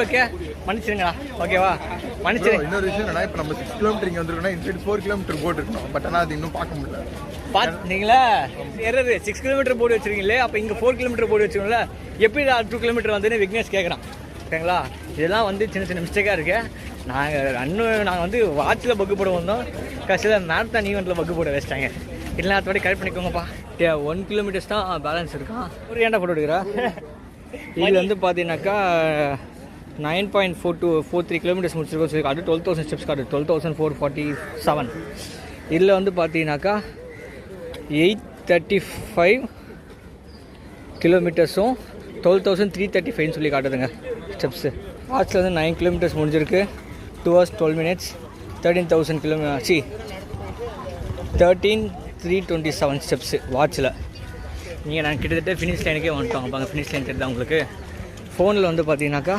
Okay மன்னிச்சிருங்களா, ஓகேவா? மன்னிச்சிருங்க. இன்னொரு விஷயம் என்னன்னா, இப்போ நம்ம 6 கிலோமீட்டர் இங்கே வந்துருக்கோம்னா இன்சைட் 4 கிலோமீட்டர் போர்டு இருக்கணும். பட் ஆனால் அது இன்னும் பார்க்க முடியல. பார்த்தீங்களா எரரு? 6 கிலோமீட்டர் போர்டு வச்சுருக்கீங்களே, அப்போ இங்கே 4 கிலோமீட்டர் போர்டு வச்சுருக்கோம்ல, எப்படி 2 கிலோமீட்டர் வந்துன்னு விக்னேஷ் கேட்குறான். ஓகேங்களா? இதெல்லாம் வந்து சின்ன சின்ன மிஸ்டேக்காக இருக்கு. நாங்கள் வந்து வாட்சில் பக்கு போட வந்தோம், கடைசியில் மேரத்தான் ஈவெண்ட்டில் பக்கு போட வச்சிட்டாங்க. இல்லைனா அதோட கரெக்ட் பண்ணிக்கோங்கப்பா. 1 கிலோமீட்டர்ஸ் தான் பேலன்ஸ் இருக்கான். ஒரு ஏன்டா ஃபோட்டோ எடுக்கிறா? இதில் வந்து பார்த்தீங்கன்னாக்கா 9.43 கிலோமீட்டர்ஸ் முடிச்சிருக்கோம் சொல்லி காட்டு. 12,000 ஸ்டெப்ஸ் காட்டு. 12,447. இதில் வந்து பார்த்தீங்கன்னாக்கா 835 கிலோமீட்டர்ஸும் 12,335 சொல்லி காட்டுதுங்க ஸ்டெப்ஸு. வாட்சில் வந்து 9 கிலோமீட்டர்ஸ் முடிஞ்சிருக்கு. 2 hours 12 minutes. 13,000 கிலோமீட்டர் 13,327 ஸ்டெப்ஸு வாட்சில். நீங்கள் நான் கிட்டத்தட்ட ஃபினிஷ் லைனுக்கே வந்துட்டோம். அப்போ அங்கே ஃபினிஷ் லைன் தெரியுதா உங்களுக்கு? ஃபோனில் வந்து பார்த்தீங்கன்னாக்கா